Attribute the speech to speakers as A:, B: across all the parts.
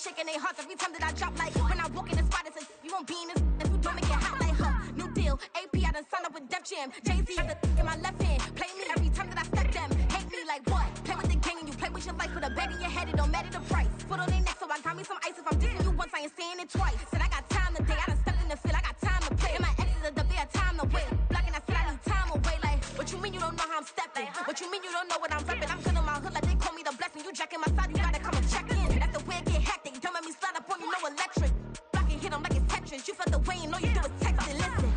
A: shaking their hearts every time that I drop. Like when I walk in the spot, it says you won't be in this if you don't make it hot. Like new deal, AP I done signed up with Def Jam. Jay-Z has the in my left hand. Play me every time that I step them. Hate me like what? Play with the gang and you play with your life. Put a bag in your head, it don't matter the price. Foot on their neck, so I got me some ice. If I'm dissing you once, I ain't saying it twice. Said I got time today, I done stepped in the field, I got time to play. And my exes are up there, time to wait. Blocking, I said I need time away. Like, what you mean you don't know how I'm stepping? What you mean you don't know what I'm repping? I'm good on my hood like they call me the blessing. You jacking my side, you gotta come and check in. That's the way it get hectic. Don't make me slide up on you, no electric. Blocking, hit them like it's Tetris. You felt the way and all you do is text and listen.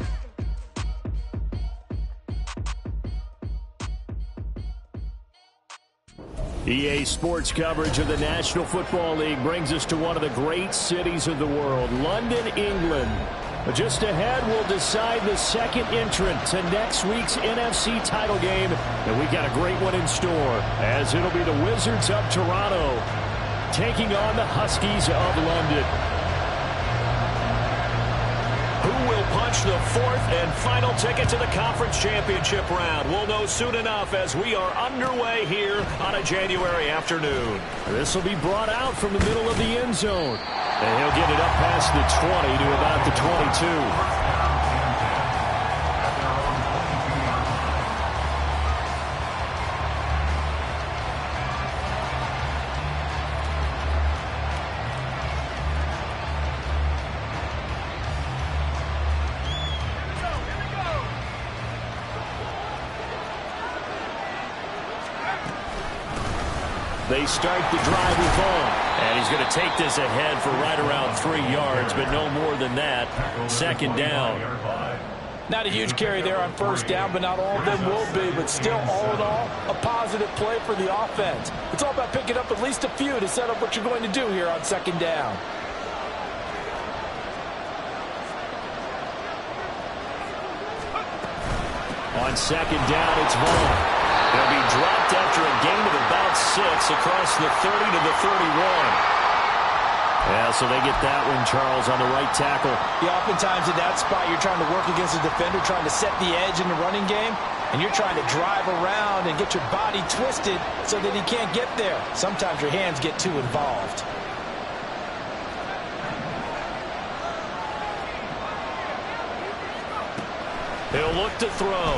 B: EA Sports coverage of the National Football League brings us to one of the great cities of the world, London, England. Just ahead, we'll decide the second entrant to next week's NFC title game. And we've got a great one in store, as it'll be the Wizards of Toronto taking on the Huskies of London.
C: Who will punch the fourth and final ticket to the conference championship round? We'll know soon enough as we are underway here on a January afternoon.
B: This will be brought out from the middle of the end zone. And he'll get it up past the 20 to about the 22. They start the drive with Vaughn.
C: And he's going to take this ahead for right around 3 yards, but no more than that. Second down.
D: Not a huge carry there on first down, but not all of them will be. But still, all in all, a positive play for the offense. It's all about picking up at least a few to set up what you're going to do here on second down.
B: On second down, it's Vaughn.
C: They'll be dropped after a gain of about 6 across the 30 to the 31.
B: Yeah, so they get that one, Charles, on the right tackle.
D: Yeah, oftentimes in that spot, you're trying to work against a defender, trying to set the edge in the running game, and you're trying to drive around and get your body twisted so that he can't get there. Sometimes your hands get too involved.
C: He'll look to throw.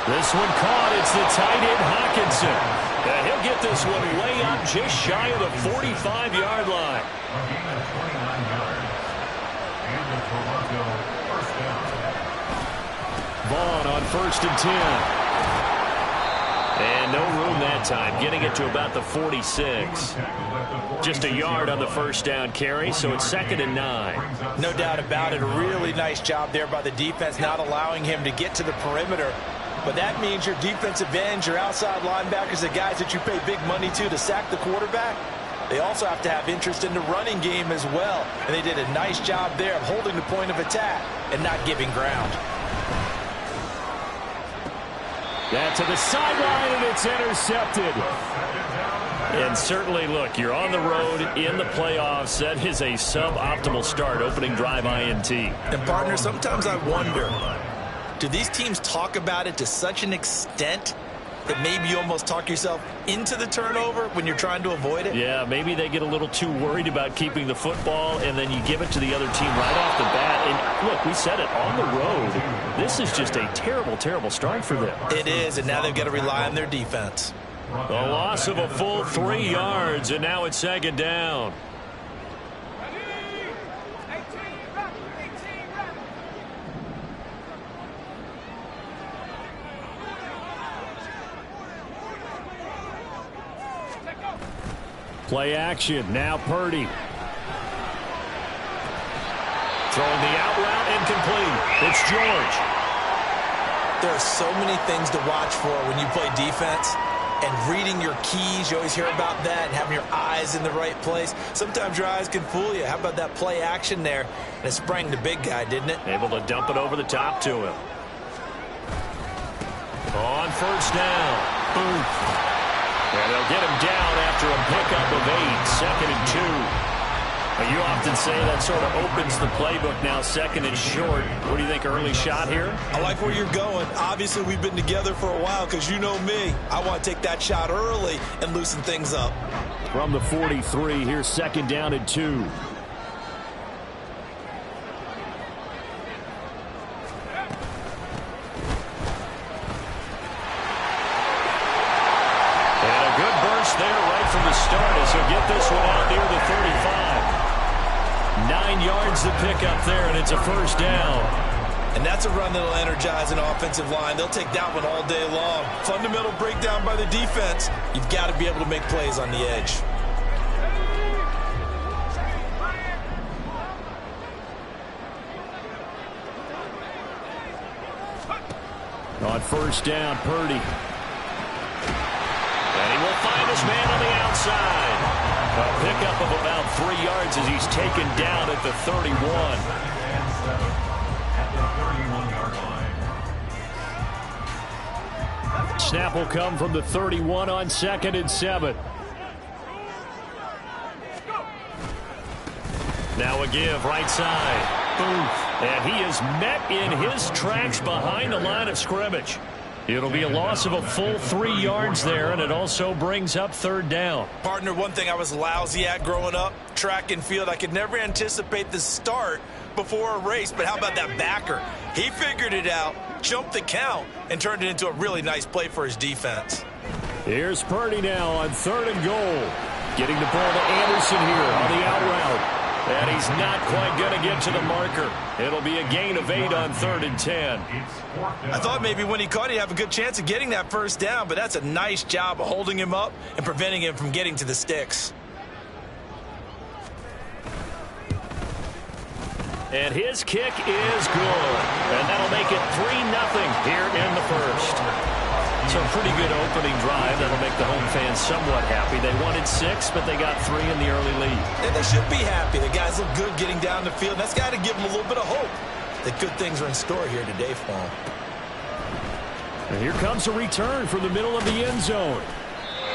B: This one caught. It's the tight end, Hawkinson.
C: And he'll get this one way up just shy of the 45-yard line.
B: Vaughn on 1st and 10.
C: And no room that time, getting it to about the 46. Just a yard on the first down carry, so it's 2nd and 9.
D: No doubt about it. A really nice job there by the defense, not allowing him to get to the perimeter. But that means your defensive ends, your outside linebackers, the guys that you pay big money to sack the quarterback, they also have to have interest in the running game as well. And they did a nice job there of holding the point of attack and not giving ground.
B: That to the sideline, and it's intercepted.
C: And certainly, look, you're on the road in the playoffs. That is a suboptimal start, opening drive INT.
D: And, partner, sometimes I wonder, do these teams talk about it to such an extent that maybe you almost talk yourself into the turnover when you're trying to avoid it?
C: Yeah, maybe they get a little too worried about keeping the football, and then you give it to the other team right off the bat. And, look, we said it, on the road, this is just a terrible, terrible start for them.
D: It is, and now they've got to rely on their defense.
C: The loss of a full 3 yards, and now it's 2nd down.
B: Play action. Now Purdy.
C: Throwing the out route, incomplete. It's George.
D: There are so many things to watch for when you play defense. And reading your keys, you always hear about that, and having your eyes in the right place. Sometimes your eyes can fool you. How about that play action there? And it sprang the big guy, didn't it?
C: Able to dump it over the top to him. On first down. Oof. And they'll get him down after a pickup of 8, 2nd and 2. You often say that sort of opens the playbook now, 2nd and short. What do you think, early shot here?
D: I like where you're going. Obviously, we've been together for a while because you know me. I want to take that shot early and loosen things up.
B: from the 43. Here's second down and 2.
C: There right from the start as he'll get this one out near the 35. 9 yards to pick up there, and it's a first down.
D: And that's a run that'll energize an offensive line. They'll take that one all day long. Fundamental breakdown by the defense. You've got to be able to make plays on the edge.
B: On first down, Purdy.
C: Find his man on the outside. A pickup of about 3 yards as he's taken down at the 31.
B: Snap will come from the 31 on 2nd and 7.
C: Now a give right side. Booth. And he is met in his tracks behind the line of scrimmage. It'll be a loss of a full 3 yards there, and it also brings up third down.
D: Partner, one thing I was lousy at growing up, track and field, I could never anticipate the start before a race, but how about that backer? He figured it out, jumped the count, and turned it into a really nice play for his defense.
B: Here's Purdy now on 3rd and goal. Getting the ball to Anderson here on the out route. And he's not quite going to get to the marker. It'll be a gain of 8 on 3rd and 10.
D: I thought maybe when he caught it, he'd have a good chance of getting that first down, but that's a nice job of holding him up and preventing him from getting to the sticks.
C: And his kick is good. And that'll make it 3-0 here in the first. So a pretty good opening drive. That'll make the home fans somewhat happy. They wanted 6, but they got 3 in the early lead.
D: And they should be happy. The guys look good getting down the field. That's got to give them a little bit of hope that good things are in store here today for them.
B: And here comes a return from the middle of the end zone.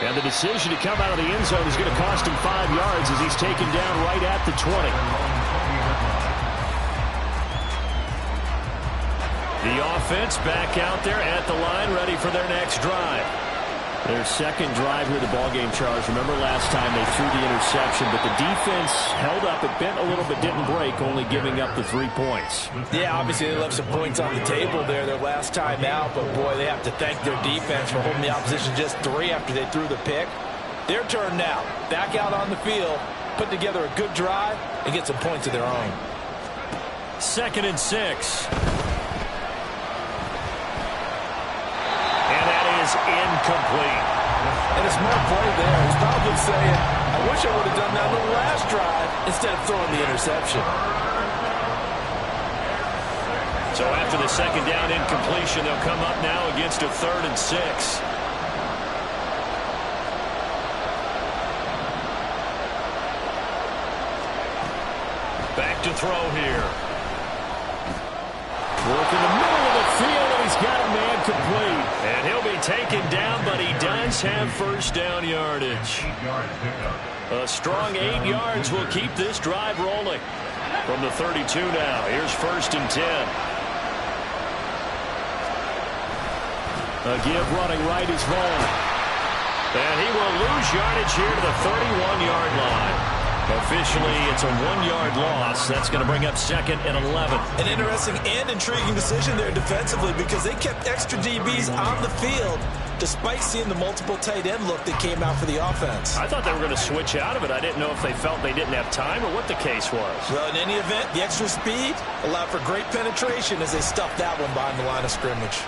B: And the decision to come out of the end zone is going to cost him 5 yards as he's taken down right at the 20.
C: The offense back out there at the line, ready for their next drive.
B: Their second drive here of the ballgame, Charles. Remember last time they threw the interception, but the defense held up. It bent a little but didn't break, only giving up the 3 points.
D: Yeah, obviously they left some points on the table there their last time out, but boy, they have to thank their defense for holding the opposition just 3 after they threw the pick. Their turn now. Back out on the field, put together a good drive, and get some points of their own.
C: 2nd and 6. Incomplete.
D: And a smart play there. He's probably saying, I wish I would have done that on the last drive instead of throwing the interception.
C: So after the second down incompletion, they'll come up now against a 3rd and 6. Back to throw here.
B: Work in the middle of the field, and he's got a man complete.
C: And he'll be taken down, but he does have first down yardage. A strong 8 yards will keep this drive rolling. From the 32 now, here's 1st and 10.
B: A give running right is Vaughn.
C: And he will lose yardage here to the 31-yard line. Officially, it's a 1-yard loss. That's going to bring up 2nd and 11.
D: An interesting and intriguing decision there defensively because they kept extra DBs on the field despite seeing the multiple tight end look that came out for the offense.
C: I thought they were going to switch out of it. I didn't know if they felt they didn't have time or what the case was.
D: Well, in any event, the extra speed allowed for great penetration as they stuffed that one behind the line of scrimmage.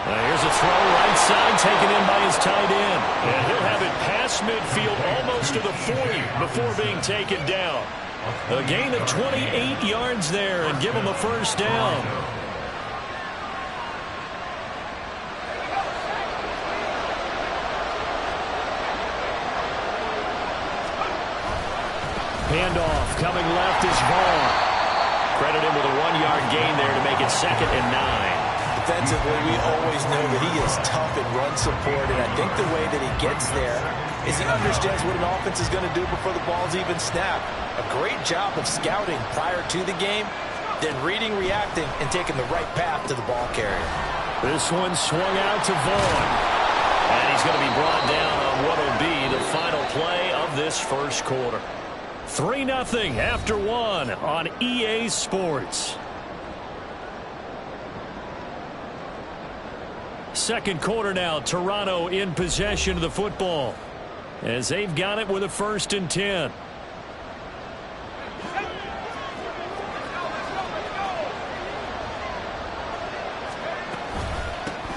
C: Here's a throw right side taken in by his tight end. And he'll have it past midfield almost to the 40 before being taken down. A gain of 28 yards there and give him a first down.
B: Handoff coming left is Vaughn.
C: Credit him with a 1-yard gain there to make it 2nd and 9.
D: Defensively, we always know that he is tough in run support, and I think the way that he gets there is he understands what an offense is going to do before the ball's even snapped. A great job of scouting prior to the game, then reading, reacting, and taking the right path to the ball carrier.
B: This one swung out to Vaughn.
C: And he's going to be brought down on what this first quarter. 3-0 after one on EA Sports. Second quarter now, Toronto in possession of the football as they've got it with a 1st and 10.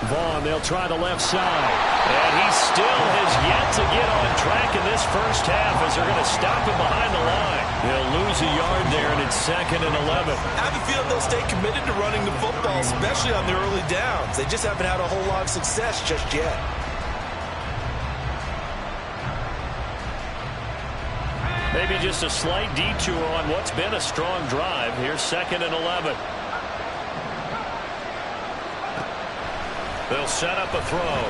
C: Vaughn, they'll try the left side. And he still has yet to get on track in this first half as they're going to stop him behind the line. They'll lose a yard there, and it's 2nd and 11.
D: I have a feeling they'll stay committed to running the football, especially on their early downs. They just haven't had a whole lot of success just yet.
C: Maybe just a slight detour on what's been a strong drive. Here's 2nd and 11. They'll set up a throw.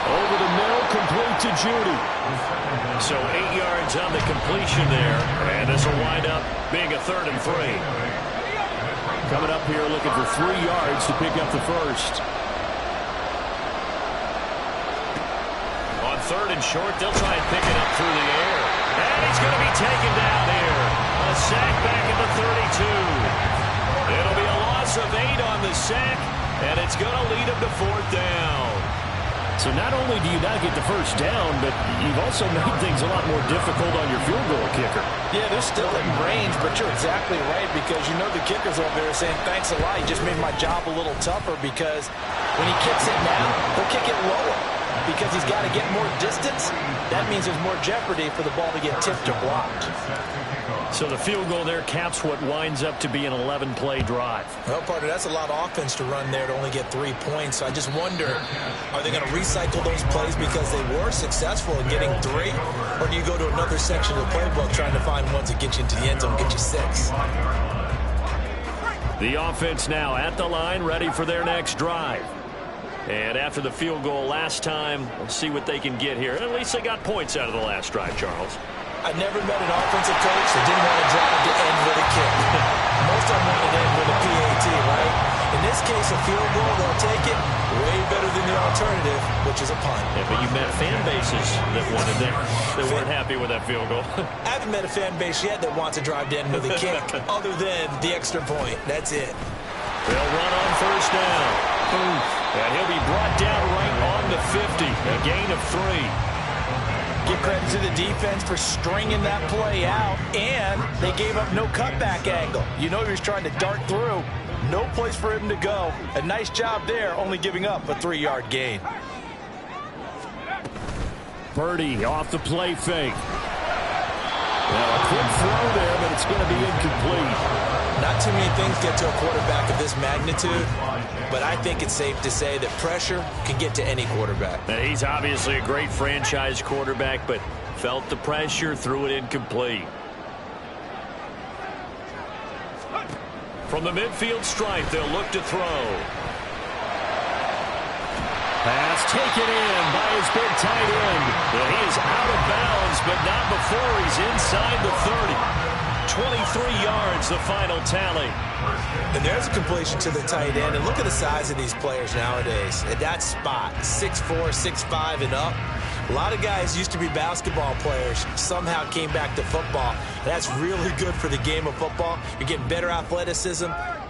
B: Over the middle, complete to Judy.
C: So 8 yards on the completion there. And this will wind up being a 3rd and 3.
B: Coming up here looking for 3 yards to pick up the first.
C: On 3rd and short, they'll try and pick it up through the air. And he's going to be taken down here. A sack back at the 32. It'll be a loss of 8 on the sack. And it's going to lead him to 4th down.
B: So not only do you not get the first down, but you've also made things a lot more difficult on your field goal kicker.
D: Yeah, they're still in range, but you're exactly right because you know the kicker's over there saying, thanks a lot. You just made my job a little tougher because when he kicks it now, he'll kick it lower because he's got to get more distance. That means there's more jeopardy for the ball to get tipped or blocked.
C: So the field goal there caps what winds up to be an 11-play drive.
D: Well, partner, that's a lot of offense to run there to only get 3 points. So I just wonder, are they going to recycle those plays because they were successful in getting 3? Or do you go to another section of the playbook trying to find ones that get you into the end zone, get you 6?
C: The offense now at the line, ready for their next drive. And after the field goal last time, we'll see what they can get here. At least they got points out of the last drive, Charles.
D: I've never met an offensive coach that didn't want to drive to end with a kick. Most of them want to end with a PAT, right? In this case, a field goal, they'll take it way better than the alternative, which is a punt.
C: Yeah, but you met fan bases that wanted that, that weren't happy with that field goal.
D: I haven't met a fan base yet that wants to drive to end with a kick other than the extra point. That's it.
C: They'll run on 1st down. Boom. And he'll be brought down right on the 50. A gain of 3.
D: Give credit to the defense for stringing that play out, and they gave up no cutback angle. You know he was trying to dart through. No place for him to go. A nice job there, only giving up a 3-yard gain.
B: Purdy off the play fake. Now a quick throw there, but it's going to be incomplete.
D: Not too many things get to a quarterback of this magnitude, but I think it's safe to say that pressure can get to any quarterback.
C: Now, he's obviously a great franchise quarterback, but felt the pressure, threw it incomplete. From the midfield stripe, they'll look to throw.
B: Pass taken in by his big tight end.
C: Well, he is out of bounds, but not before he's inside the 30. 23 yards, the final tally.
D: And there's a completion to the tight end. And look at the size of these players nowadays. At that spot, 6'4", 6'5", and up. A lot of guys used to be basketball players, somehow came back to football. That's really good for the game of football. You're getting better athleticism,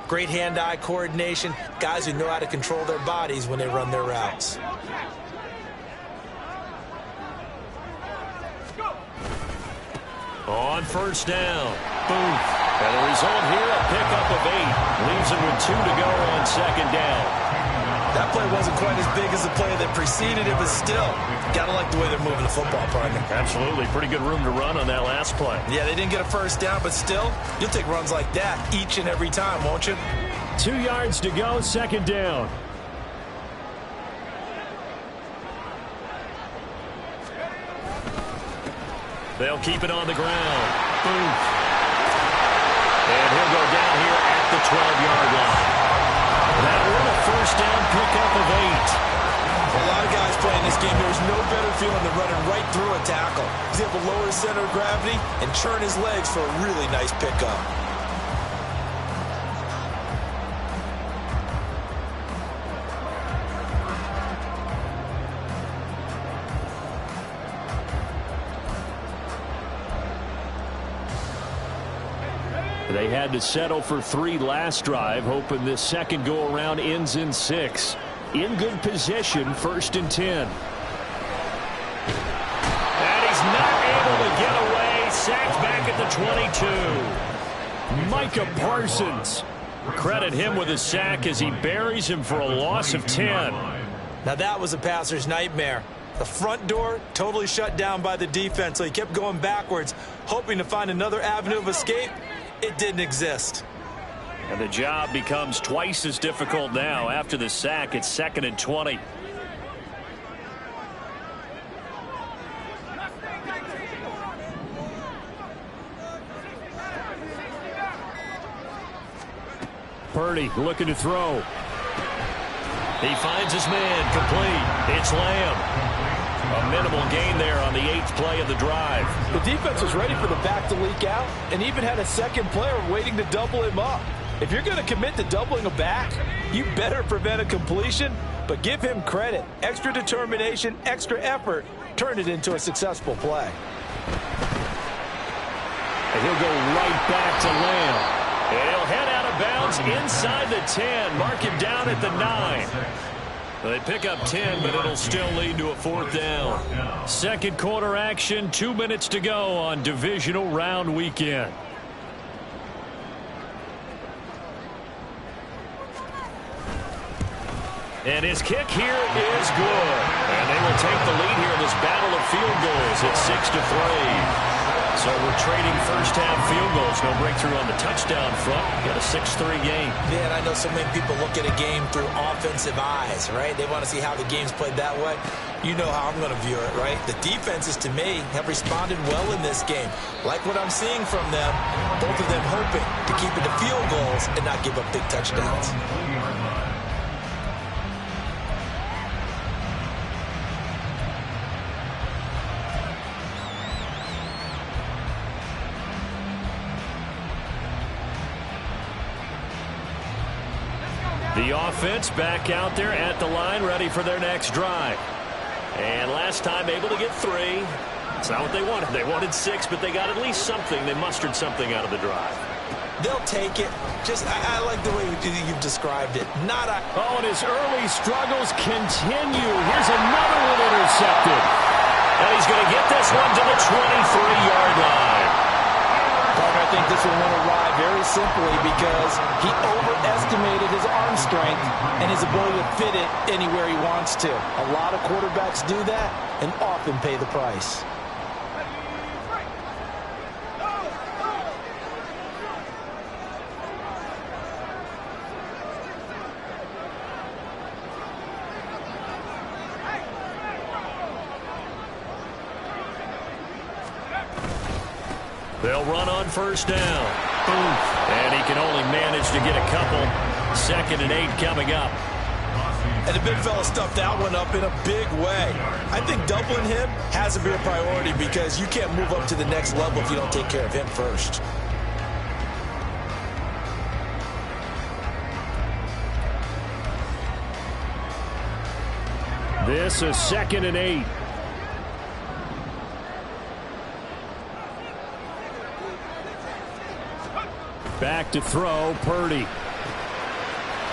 D: great hand-eye coordination, guys who know how to control their bodies when they run their routes.
C: On 1st down. Boom. And the result here, a pickup of 8. Leaves him with 2 to go on 2nd down.
D: That play wasn't quite as big as the play that preceded it, but still, gotta like the way they're moving the football, partner.
C: Absolutely. Pretty good room to run on that last play.
D: Yeah, they didn't get a 1st down, but still, you'll take runs like that each and every time, won't you?
B: 2 yards to go, 2nd down.
C: They'll keep it on the ground. Boom. And he'll go down here at the 12-yard line. That will a 1st down pickup of 8.
D: A lot of guys playing this game, there's no better feeling than running right through a tackle. He's able to lower his center of gravity and churn his legs for a really nice pickup.
B: They had to settle for 3 last drive, hoping this second go-around ends in 6. In good position, 1st and 10.
C: And he's not able to get away. Sacked back at the 22.
B: Micah Parsons. Credit him with a sack as he buries him for a loss of 10.
D: Now that was a passer's nightmare. The front door totally shut down by the defense, so he kept going backwards, hoping to find another avenue of escape. It didn't exist.
C: And the job becomes twice as difficult now. After the sack, it's 2nd and 20.
B: Purdy looking to throw.
C: He finds his man, complete. It's Lamb. A minimal gain there on the 8th play of the drive.
D: The defense was ready for the back to leak out and even had a second player waiting to double him up. If you're going to commit to doubling a back, you better prevent a completion, but give him credit. Extra determination, extra effort, turn it into a successful play.
B: And he'll go right back to Lamb.
C: And he'll head out of bounds inside the 10. Mark him down at the 9. They pick up 10, but it'll still lead to a 4th down.
B: Second quarter action, 2 minutes to go on divisional round weekend.
C: And his kick here is good. And they will take the lead here in this battle of field goals. It's 6-3. So we're trading first-half field goals. No breakthrough on the touchdown front. Got a 6-3 game.
D: Man, I know so many people look at a game through offensive eyes, right? They want to see how the game's played that way. You know how I'm going to view it, right? The defenses, to me, have responded well in this game. Like what I'm seeing from them, both of them hoping to keep it to field goals and not give up big touchdowns.
C: The offense back out there at the line, ready for their next drive. And last time able to get 3. It's not what they wanted. They wanted 6, but they got at least something. They mustered something out of the drive.
D: They'll take it. I like the way you've described it.
B: Oh, and his early struggles continue. Here's another one intercepted.
C: And he's going to get this one to the 23-yard line.
D: I think this one went awry very simply because he overestimated his arm strength and his ability to fit it anywhere he wants to. A lot of quarterbacks do that and often pay the price.
C: They'll run on first down. And he can only manage to get a couple. 2nd and 8 coming up.
D: And the big fella stuffed that one up in a big way. I think doubling him has to be a priority because you can't move up to the next level if you don't take care of him first.
B: This is 2nd and 8. Back to throw, Purdy.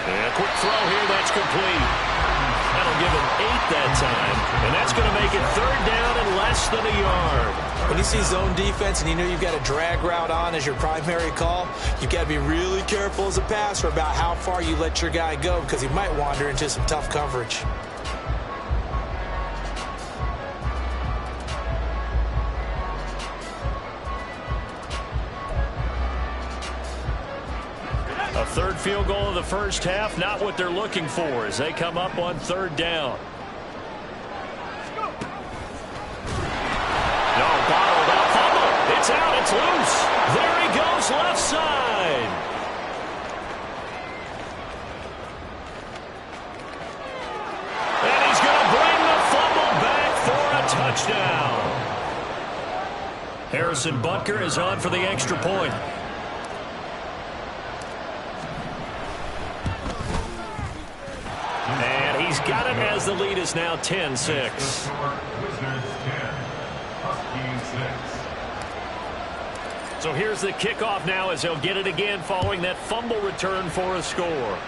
C: And a quick throw here, that's complete. That'll give him 8 that time. And that's going to make it 3rd down and less than a yard.
D: When you see zone defense and you know you've got a drag route on as your primary call, you've got to be really careful as a passer about how far you let your guy go because he might wander into some tough coverage.
C: A 3rd field goal of the first half, not what they're looking for as they come up on 3rd down. No, bottled up, fumble. It's out, it's loose. There he goes, left side. And he's going to bring the fumble back for a touchdown. Harrison Butker is on for the extra point. And he's got it as the lead is now 10-6. So here's the kickoff now as he'll get it again following that fumble return for a score.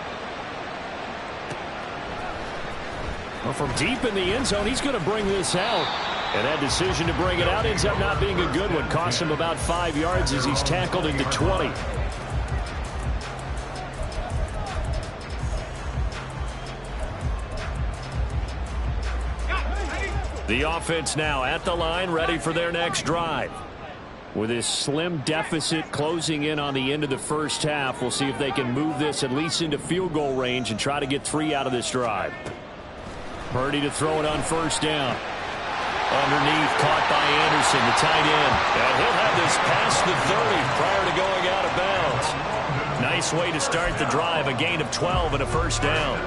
B: Well, from deep in the end zone, he's going to bring this out. And that decision to bring it out ends up not being a good one. Costs him about 5 yards as he's tackled into 20. The offense now at the line, ready for their next drive. With this slim deficit closing in on the end of the first half, we'll see if they can move this at least into field goal range and try to get 3 out of this drive. Purdy to throw it on first down. Underneath, caught by Anderson, the tight end. And he'll have this past the 30 prior to going out of bounds. Nice way to start the drive, a gain of 12 and a first down.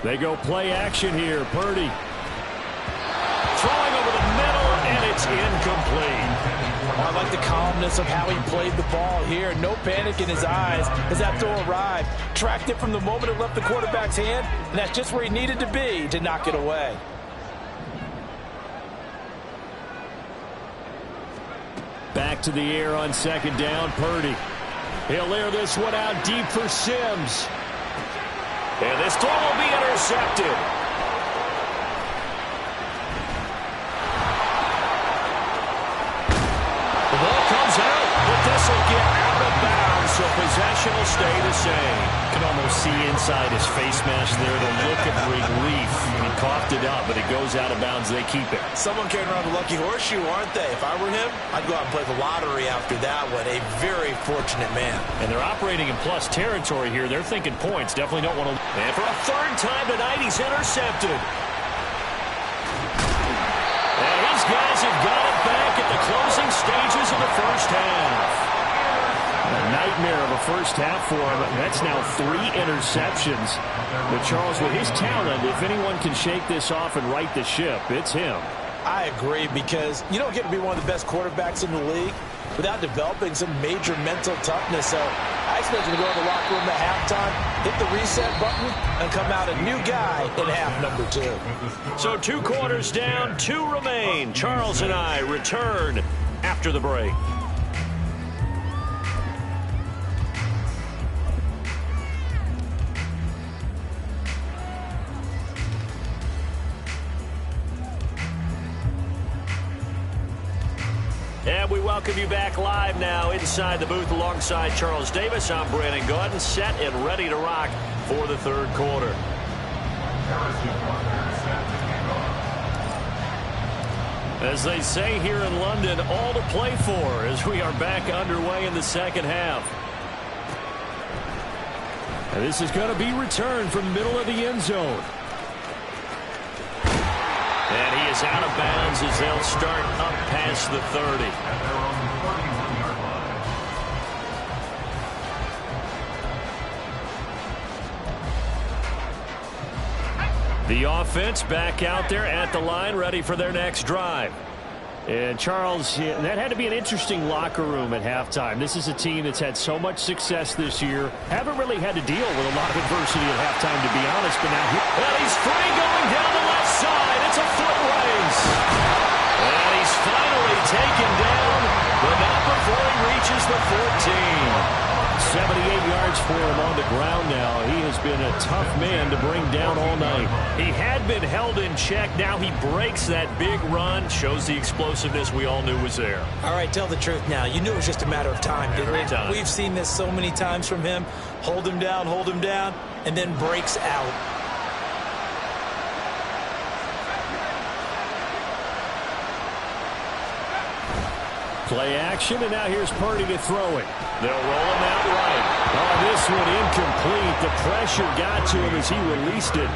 B: They go play action here. Purdy throwing over the middle, and it's incomplete.
D: I like the calmness of how he played the ball here. No panic in his eyes as that throw arrived. Tracked it from the moment it left the quarterback's hand, and that's just where he needed to be to knock it away.
B: Back to the air on second down. Purdy. He'll air this one out deep for Sims.
C: And this throw will be intercepted. The ball comes out, but this will get out of bounds, so possession will stay the same.
B: You can almost see inside his face mask there the look of relief. He coughed it up, but it goes out of bounds. They keep it.
D: Someone carrying around the lucky horseshoe, aren't they? If I were him, I'd go out and play the lottery after that one. A very fortunate man.
B: And they're operating in plus territory here. They're thinking points. Definitely don't want to.
C: And for a third time tonight, he's intercepted. And his guys have got it back at the closing stages of the first half.
B: A nightmare of a first half for him. That's now 3 interceptions. But Charles, with his talent, if anyone can shake this off and right the ship, it's him.
D: I agree, because you don't get to be one of the best quarterbacks in the league without developing some major mental toughness. So I expect him to go in the locker room at halftime, hit the reset button, and come out a new guy in half number 2.
C: So 2 quarters down, 2 remain. Charles and I return after the break. And we welcome you back live now inside the booth alongside Charles Davis. I'm Brandon Gaudin, set and ready to rock for the third quarter. As they say here in London, all to play for as we are back underway in the second half.
B: And this is going to be returned from the middle of the end zone.
C: And he is out of bounds as they'll start up past the 30. The offense back out there at the line, ready for their next drive.
B: And Charles, that had to be an interesting locker room at halftime. This is a team that's had so much success this year. Haven't really had to deal with a lot of adversity at halftime, to be honest. But now
C: and he's free going down the left side. It's a foot race. And he's finally taken down, but not before he reaches the 14.
B: 78 yards for him on the ground now. He has been a tough man to bring down all night.
C: He had been held in check. Now he breaks that big run. Shows the explosiveness we all knew was there.
D: All right, tell the truth now. You knew it was just a matter of time, didn't it? We've seen this so many times from him. Hold him down, and then breaks out.
B: Play action, and now here's Purdy to throw it.
C: They'll roll him out right.
B: Oh, this one incomplete. The pressure got to him as he released it.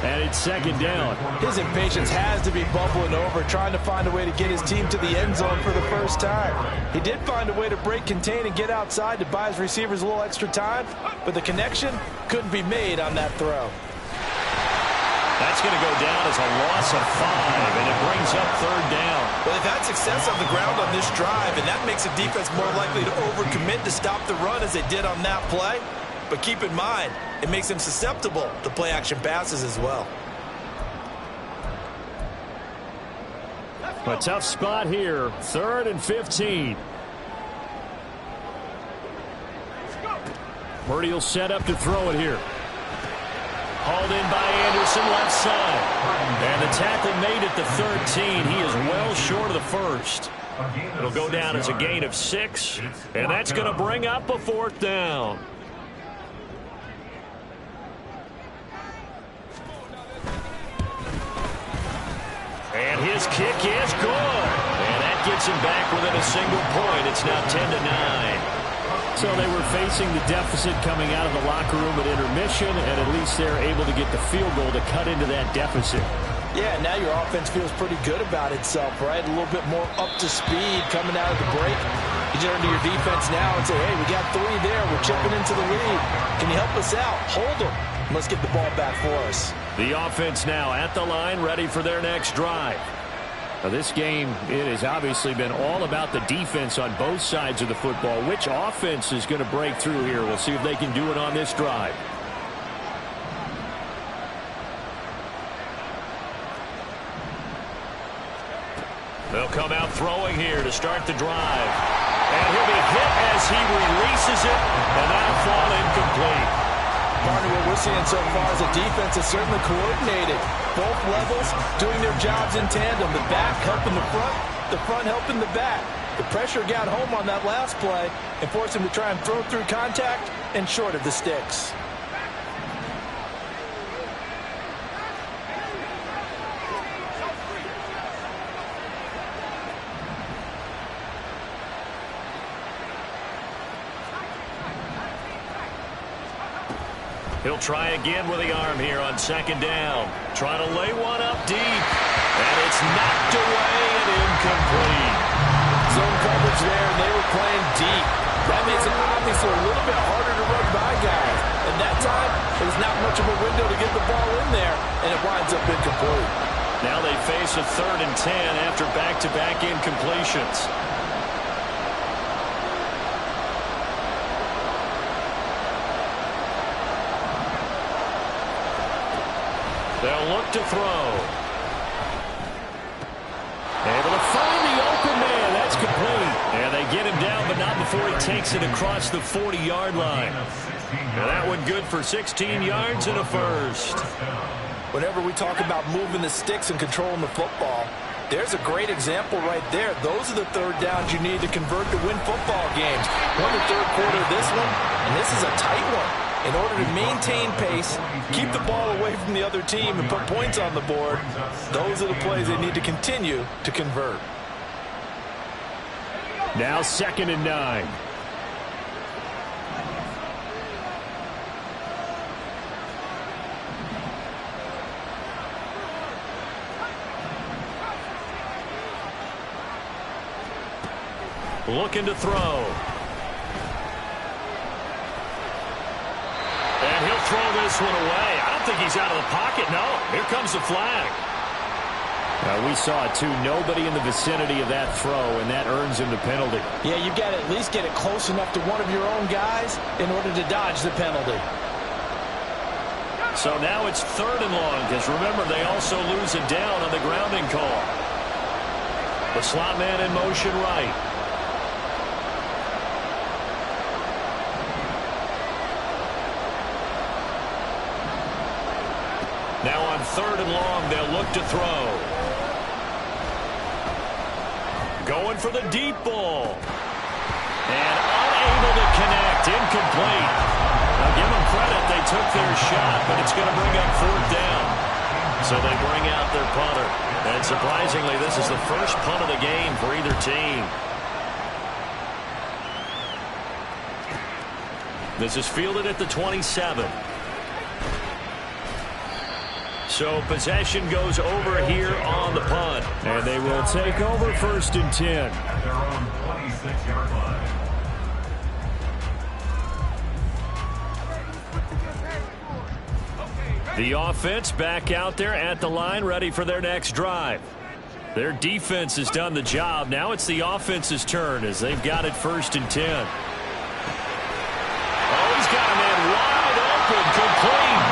B: And it's second down.
D: His impatience has to be bubbling over, trying to find a way to get his team to the end zone for the first time. He did find a way to break, contain, and get outside to buy his receivers a little extra time, but the connection couldn't be made on that throw.
C: That's going to go down as a loss of 5, and it brings up third down.
D: Well, they've had success on the ground on this drive, and that makes the defense more likely to overcommit to stop the run as they did on that play. But keep in mind, it makes them susceptible to play-action passes as well.
B: A tough spot here. 3rd and 15. Purdy will set up to throw it here. Hauled in by Anderson, left side. And the tackle made at the 13. He is well short of the first. It'll go down as a gain of 6. And that's going to bring up a 4th down. And his kick is good. And that gets him back within a single point. It's now 10-9. So they were facing the deficit coming out of the locker room at intermission, and at least they're able to get the field goal to cut into that deficit.
D: Yeah, now your offense feels pretty good about itself, right? A little bit more up to speed coming out of the break. You turn to your defense now and say, hey, we got 3 there. We're chipping into the lead. Can you help us out? Hold them. Let's get the ball back for us.
B: The offense now at the line, ready for their next drive. Now this game, it has obviously been all about the defense on both sides of the football. Which offense is going to break through here? We'll see if they can do it on this drive. They'll come out throwing here to start the drive. And he'll be hit as he releases it, and that'll fall incomplete.
D: Partner, what we're seeing so far is a defense that's certainly coordinated. Both levels doing their jobs in tandem. The back helping the front helping the back. The pressure got home on that last play and forced him to try and throw through contact and short of the sticks.
B: He'll try again with the arm here on 2nd down. Trying to lay one up deep. And it's knocked away and incomplete.
D: Zone coverage there, and they were playing deep. That makes it obviously a little bit harder to run by guys. And that time, there's not much of a window to get the ball in there, and it winds up incomplete.
B: Now they face a 3rd and 10 after back-to-back incompletions. They'll look to throw. Able to find the open man. That's complete. And they get him down, but not before he takes it across the 40-yard line. Now that one good for 16 yards and a first.
D: Whenever we talk about moving the sticks and controlling the football, there's a great example right there. Those are the 3rd downs you need to convert to win football games. Won the 3rd quarter of this one, and this is a tight one. In order to maintain pace, keep the ball away from the other team, and put points on the board, those are the plays they need to continue to convert.
B: Now 2nd and 9. Looking to throw. And he'll throw this one away. I don't think he's out of the pocket. No, here comes the flag. We saw it, too. Nobody in the vicinity of that throw, and that earns him the penalty.
D: Yeah, you've got to at least get it close enough to one of your own guys in order to dodge the penalty.
B: So now it's 3rd and long, because remember, they also lose it down on the grounding call. The slot man in motion right. Now on 3rd and long, they'll look to throw. Going for the deep ball. And unable to connect. Incomplete. Now give them credit. They took their shot, but it's going to bring up 4th down. So they bring out their punter. And surprisingly, this is the first punt of the game for either team. This is fielded at the 27. So possession goes over here on the punt. And they will take over 1st and 10.
E: At their own 26-yard line.
B: The offense back out there at the line, ready for their next drive. Their defense has done the job. Now it's the offense's turn as they've got it 1st and 10. Oh, he's got a man wide open, complete.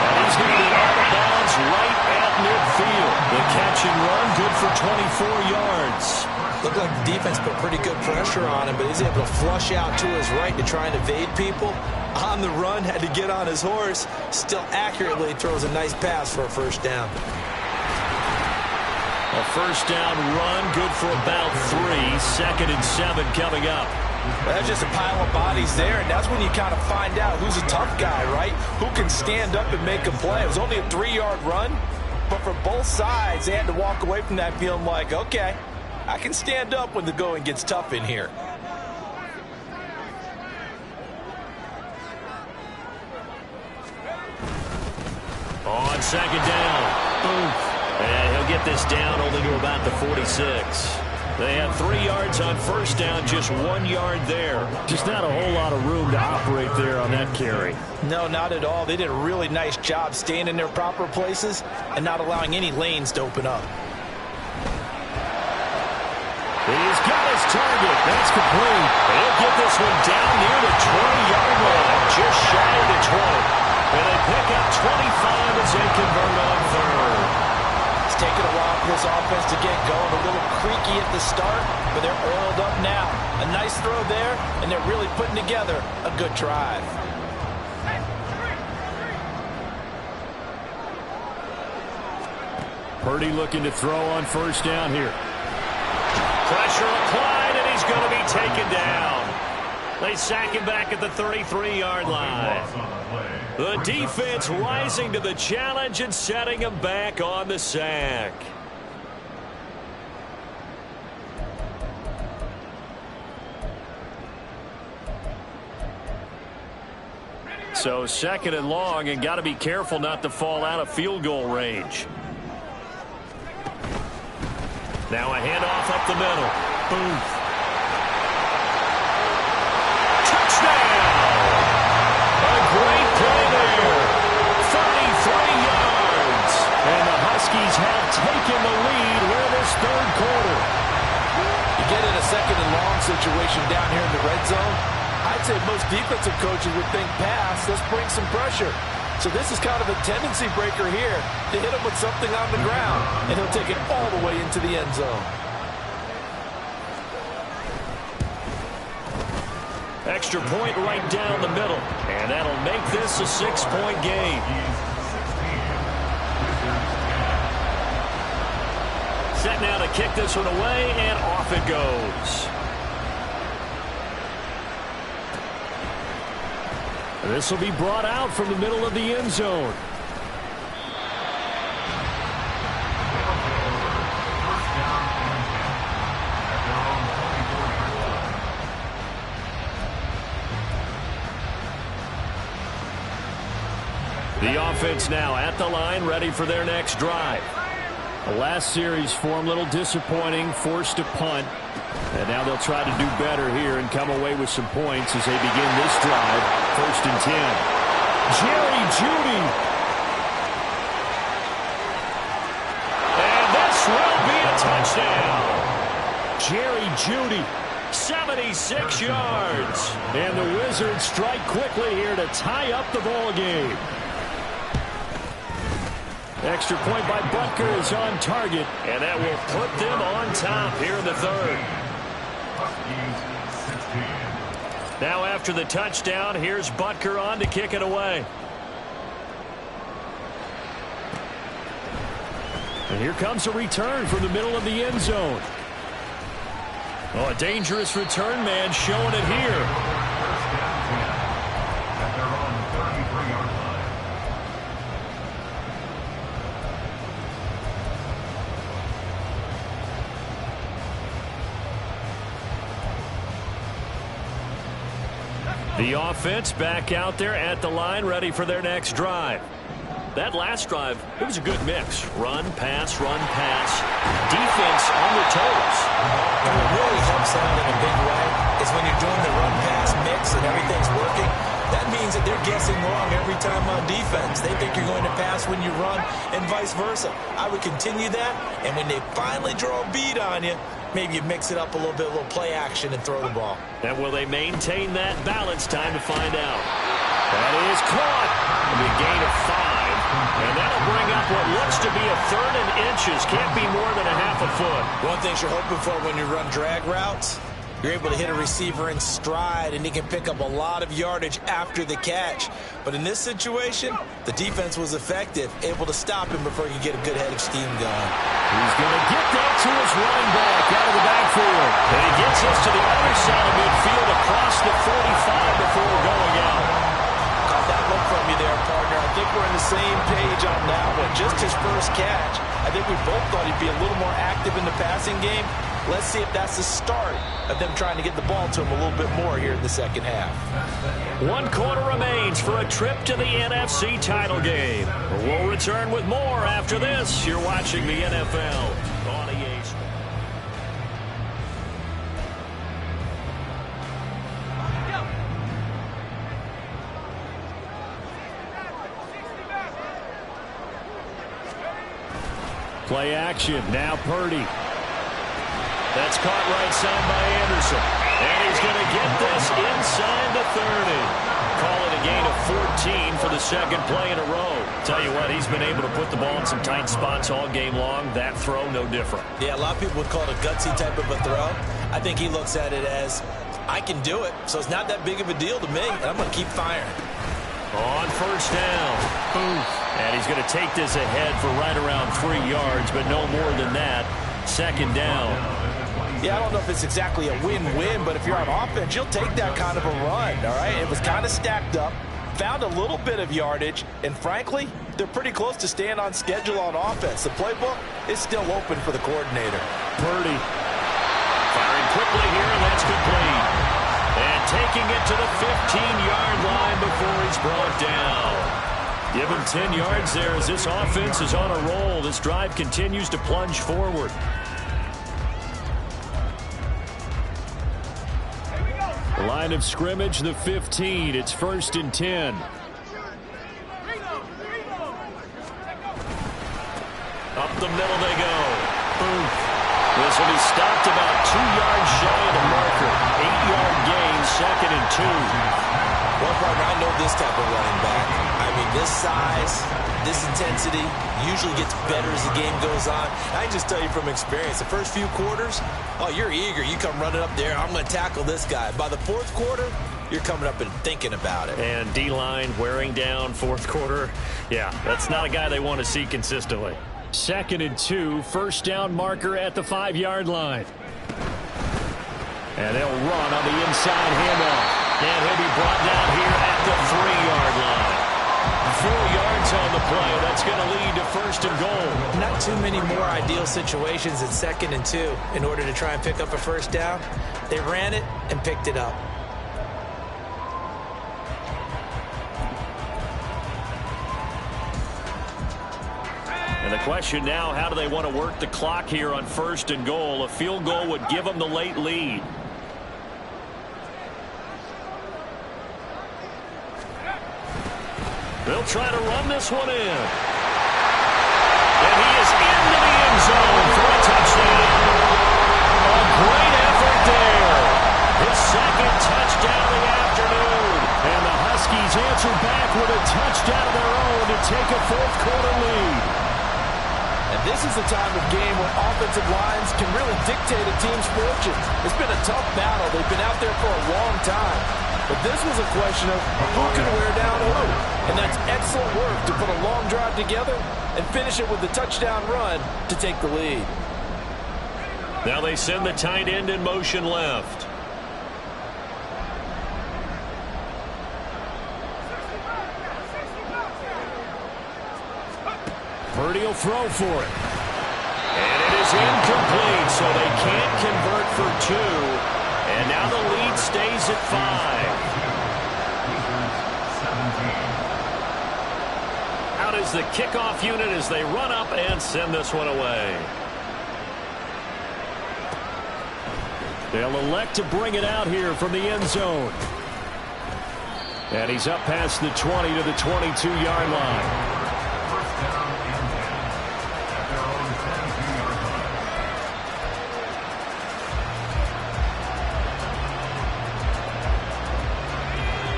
B: And he's going to be out of bounds right at midfield. The
C: catch and run, good for 24 yards.
D: Looked like the defense put pretty good pressure on him, but he's able to flush out to his right to try and evade people. On the run, had to get on his horse. Still accurately throws a nice pass for a first down.
C: A first down run, good for about 3. 2nd and 7 coming up.
D: That's just a pile of bodies there, and that's when you kind of find out who's a tough guy, right? Who can stand up and make a play. It was only a 3-yard run, but for both sides, they had to walk away from that feeling like, okay, I can stand up when the going gets tough in here.
C: On 2nd down. Oof. And he'll get this down only to about the 46. They had 3 yards on first down, just 1 yard there.
B: Just not a whole lot of room to operate there on that carry.
D: No, not at all. They did a really nice job staying in their proper places and not allowing any lanes to open up.
B: He's got his target. That's complete.
C: He'll get this one down near the 20-yard line, just shy of the 20. And they pick up 25 as they convert on 3rd.
D: It's taken a while for this offense to get going. A little creaky at the start, but they're oiled up now. A nice throw there, and they're really putting together a good drive.
B: Purdy looking to throw on first down here.
C: Pressure applied, and he's going to be taken down. They sack him back at the 33-yard line. The defense rising to the challenge and setting him back on the sack. So 2nd and long, and got to be careful not to fall out of field goal range. Now a handoff up the middle. Boom. Great play there. 33 yards.
B: And the Huskies have taken the lead here this 3rd quarter.
D: You get in a 2nd and long situation down here in the red zone, I'd say most defensive coaches would think pass, let's bring some pressure. So this is kind of a tendency breaker here to hit him with something on the ground, and he'll take it all the way into the end zone.
C: Extra point right down the middle. And that'll make this a 6-point game. Set now to kick this one away, and off it goes.
B: This will be brought out from the middle of the end zone.
C: The offense now at the line, ready for their next drive.
B: The last series for them, a little disappointing, forced to punt. And now they'll try to do better here and come away with some points as they begin this drive. 1st and 10. Jerry Jeudy.
C: And this will be a touchdown.
B: Jerry Jeudy.
C: 76 yards.
B: And the Wizards strike quickly here to tie up the ball game. Extra point by Butker is on target.
C: And that will put them on top here in the 3rd. Now after the touchdown, here's Butker on to kick it away.
B: And here comes a return from the middle of the end zone.
C: Oh, a dangerous return man showing it here. The offense back out there at the line, ready for their next drive. That last drive, it was a good mix. Run, pass, defense on their toes.
D: And what really helps out in a big way is when you're doing the run-pass mix and everything's working, that means that they're guessing wrong every time on defense. They think you're going to pass when you run and vice versa. I would continue that, and when they finally draw a bead on you, maybe you mix it up a little bit, a little play action, and throw the ball.
C: And will they maintain that balance? Time to find out. That is caught. A gain of 5. And that'll bring up what looks to be a 3rd and inches. Can't be more than a half a foot.
D: One thing you're hoping for when you run drag routes, you're able to hit a receiver in stride, and he can pick up a lot of yardage after the catch. But in this situation, the defense was effective, able to stop him before he could get a good head of steam going.
B: He's going to get that to his running back out of the backfield.
C: And he gets us to the other side of midfield across the 45 before going out.
D: Caught that look from you there, partner. I think we're on the same page on that one. Just his first catch. I think we both thought he'd be a little more active in the passing game. Let's see if that's the start of them trying to get the ball to him a little bit more here in the second half.
C: 1 quarter remains for a trip to the NFC title game. We'll return with more after this. You're watching the NFL on EA Sports.
B: Play action. Now Purdy.
C: That's caught right side by Anderson. And he's going to get this inside the 30. Call it a gain of 14 for the second play in a row. Tell you what, he's been able to put the ball in some tight spots all game long. That throw, no different.
D: Yeah, a lot of people would call it a gutsy type of a throw. I think he looks at it as, I can do it, so it's not that big of a deal to me, and I'm going to keep firing.
C: On first down. And he's going to take this ahead for right around 3 yards, but no more than that. Second down.
D: Yeah, I don't know if it's exactly a win-win, but if you're on offense, you'll take that kind of a run, all right? It was kind of stacked up, found a little bit of yardage, and frankly, they're pretty close to staying on schedule on offense. The playbook is still open for the coordinator.
B: Purdy.
C: Firing quickly here, and that's complete. And taking it to the 15-yard line before he's brought down. Give him 10 yards there as this offense is on a roll. This drive continues to plunge forward.
B: The line of scrimmage, the 15. It's 1st and 10.
C: Up the middle they go. This will be stopped about 2 yards shy of the marker. 8-yard gain, 2nd and 2.
D: Well, partner, I know this type of running back. I mean, this size, this intensity usually gets better as the game goes on. I can just tell you from experience, the first few quarters, oh, you're eager. You come running up there, I'm going to tackle this guy. By the 4th quarter, you're coming up and thinking about it.
C: And D-line wearing down 4th quarter. Yeah, that's not a guy they want to see consistently.
B: 2nd and 2, first down marker at the 5-yard line. And they'll run on the inside handoff. And he'll be brought down here at the 3-yard line. 4 yards on the play. That's going to lead to 1st and goal.
D: Not too many more ideal situations in 2nd and 2 in order to try and pick up a first down. They ran it and picked it up.
C: And the question now, how do they want to work the clock here on 1st and goal? A field goal would give them the late lead. They'll try to run this one in. And he is into the end zone for a touchdown. A great effort there. His 2nd touchdown of the afternoon.
B: And the Huskies answer back with a touchdown of their own to take a 4th quarter lead.
D: And this is the time of game when offensive lines can really dictate a team's fortunes. It's been a tough battle. They've been out there for a long time. But this was a question of who can wear down who. And that's excellent work to put a long drive together and finish it with the touchdown run to take the lead.
C: Now they send the tight end in motion left.
B: Purdy will throw for it.
C: And it is incomplete, so they can't convert for 2. And now the lead stays at 5. Out is the kickoff unit as they run up and send this one away.
B: They'll elect to bring it out here from the end zone. And he's up past the 20 to the 22-yard line.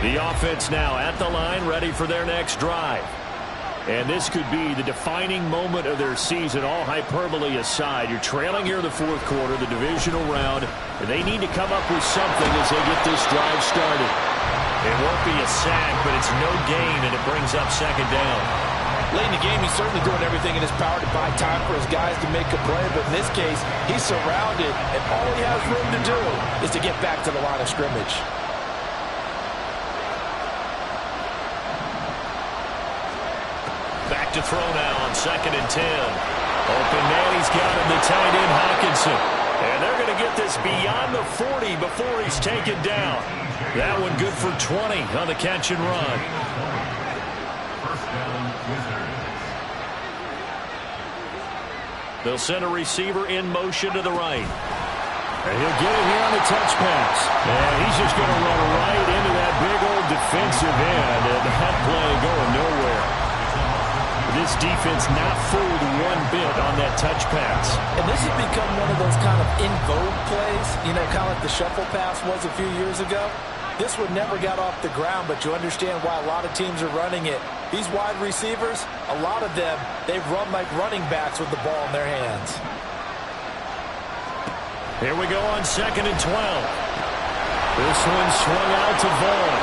C: The offense now at the line, ready for their next drive.
B: And this could be the defining moment of their season, all hyperbole aside. You're trailing here in the fourth quarter, the divisional round, and they need to come up with something as they get this drive started.
C: It won't be a sack, but it's no gain, and it brings up second down.
D: Late in the game, he's certainly doing everything in his power to buy time for his guys to make a play, but in this case, he's surrounded, and all he has room to do is to get back to the line of scrimmage.
C: Back to throw now on 2nd and 10. Open man, he's got him, the tight end, Hockenson. And they're going to get this beyond the 40 before he's taken down. That one good for 20 on the catch and run.
E: First down, Wizards.
B: They'll send a receiver in motion to the right. And he'll get it here on the touch pass. And he's just going to run right into that big old defensive end. And that play going nowhere. This defense not fooled one bit on that touch pass.
D: And this has become one of those kind of in vogue plays, you know, kind of like the shuffle pass was a few years ago. This one never got off the ground, but you understand why a lot of teams are running it. These wide receivers, a lot of them, they run like running backs with the ball in their hands.
B: Here we go on 2nd and 12. This one swung out to Vaughn.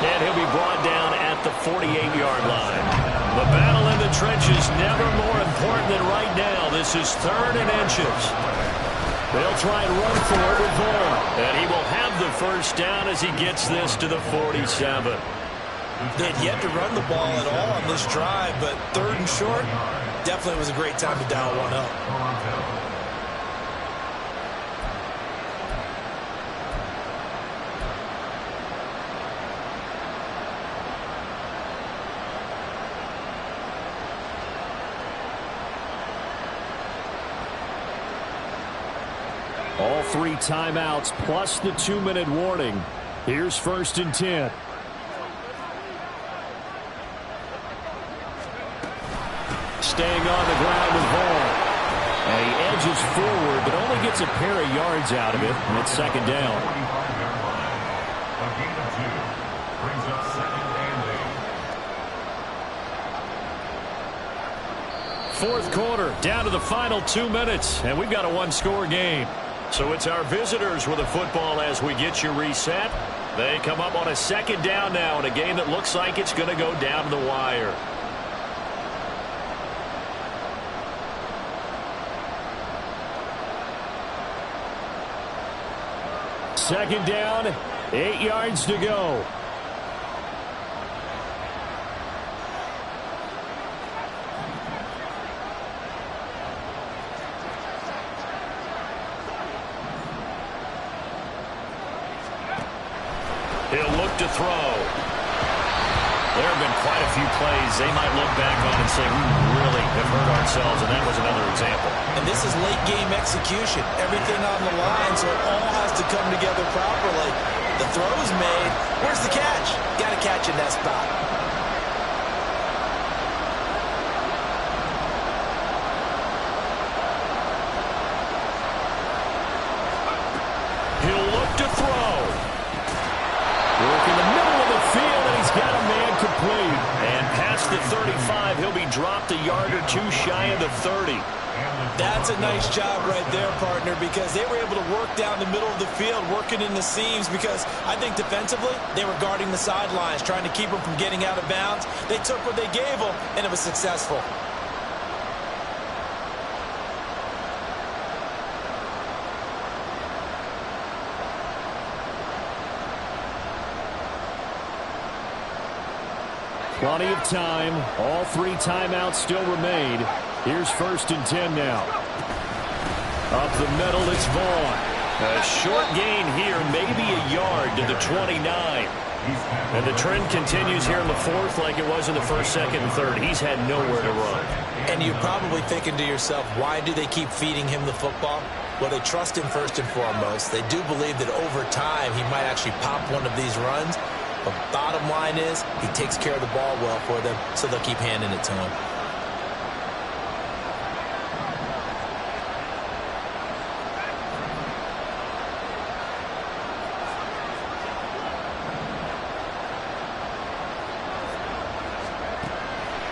B: And he'll be brought down at the 48-yard line. The battle in the trenches never more important than right now. This is 3rd and inches. They'll try and run for it with Vaughn. And he will have the first down as he gets this to the 47.
D: They had yet to run the ball at all on this drive, but 3rd and short, definitely was a great time to dial one up.
B: All 3 timeouts plus the 2-minute warning. Here's 1st and 10. Staying on the ground with Vaughn. And he edges forward, but only gets a pair of yards out of it. And it's 2nd down.
E: 45-yard line. A gain of 2. Brings up 2nd and 8.
B: Fourth quarter, down to the final 2 minutes. And we've got a 1-score game. So it's our visitors with the football as we get you reset. They come up on a 2nd down now in a game that looks like it's going to go down to the wire. Second down, 8 yards to go. He'll look to throw. There have been quite a few plays they might look back on and say, we really have hurt ourselves, and that was another example.
D: And this is late-game execution. Everything on the line, so it all has to come together properly. The throw's made. Where's the catch? Got to catch in that spot.
B: He'll look to throw. Work in the middle of the field, and he's got a man complete. And past the 35, he'll be dropped a yard or 2 shy of the 30.
D: That's a nice job right there, partner, because they were able to work down the middle of the field, working in the seams, because I think defensively, they were guarding the sidelines, trying to keep them from getting out of bounds. They took what they gave them, and it was successful.
B: Plenty of time. All 3 timeouts still remain. Here's 1st and 10 now. Up the middle, it's Vaughn. A short gain here, maybe a yard to the 29. And the trend continues here in the 4th like it was in the 1st, 2nd, and 3rd. He's had nowhere to run.
D: And you're probably thinking to yourself, why do they keep feeding him the football? Well, they trust him first and foremost. They do believe that over time he might actually pop one of these runs. But bottom line is, he takes care of the ball well for them, so they'll keep handing it to him.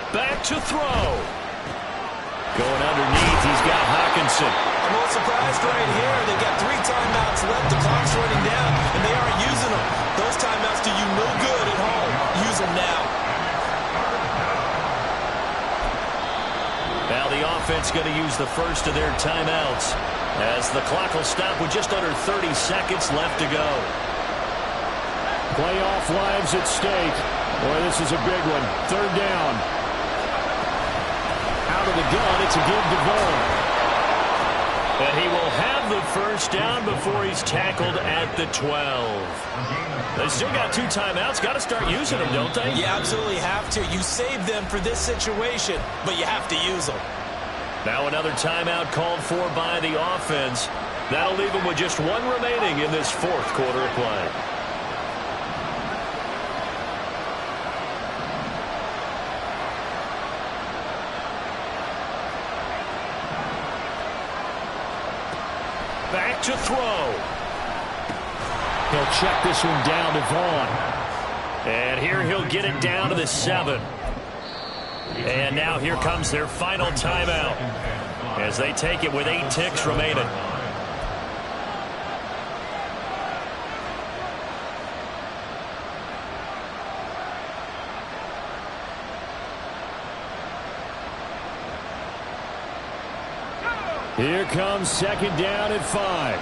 C: Back to throw. Going underneath, he's got Hawkinson.
D: I'm a little surprised right here. They've got 3 timeouts left. The clock's running down, and they aren't using them. Those timeouts do you no good at home. Use them now.
C: Now the offense going to use the first of their timeouts as the clock will stop with just under 30 seconds left to go.
B: Playoff lives at stake. Boy, this is a big one. 3rd down. Out of the gun, it's a give to Vaughn.
C: And he will have the first down before he's tackled at the 12. They still got 2 timeouts. Got to start using them, don't they?
D: You absolutely have to. You save them for this situation, but you have to use them.
C: Now another timeout called for by the offense. That'll leave them with just 1 remaining in this 4th quarter of play. Back to throw.
B: He'll check this one down to Vaughn.
C: And here he'll get it down to the 7. And now here comes their final timeout as they take it with 8 ticks remaining.
B: Here comes 2nd down at 5.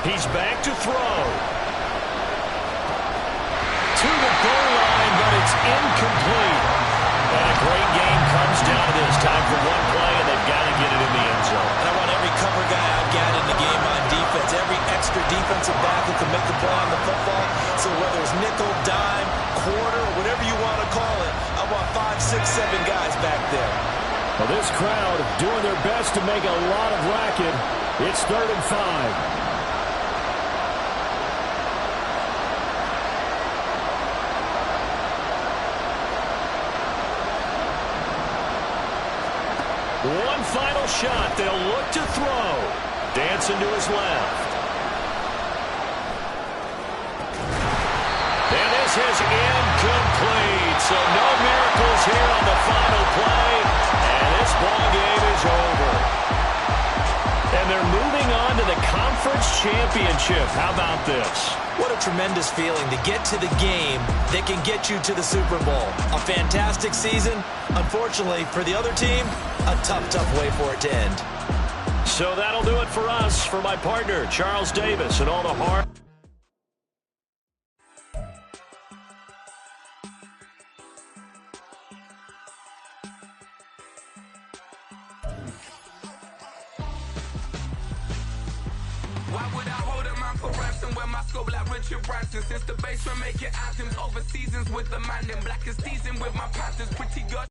C: He's back to throw. To the goal line, but it's incomplete. And a great game comes down to this. Time for 1 play, and they've got to get it in the end zone.
D: And I want every cover guy I've got in the game on defense. Every extra defensive back who can make the play on the football. So whether it's nickel, dime, quarter, whatever you want to call it, I want 5, 6, 7 guys back there.
B: Well, this crowd doing their best to make a lot of racket. It's 3rd and 5.
C: One final shot. They'll look to throw. Dancing to his left. And this is incomplete. So no miracles here on the final play. And this ball game is over. And they're moving on to the conference championship. How about this?
D: What a tremendous feeling to get to the game that can get you to the Super Bowl. A fantastic season. Unfortunately, for the other team, a tough, tough way for it to end.
C: So that'll do it for us. For my partner, Charles Davis, and all the hard...
F: Why would I hold up my for ransom when my scope like Richard Branson? Since the basement making items over seasons with the man, them black as season with my panthers, pretty girl.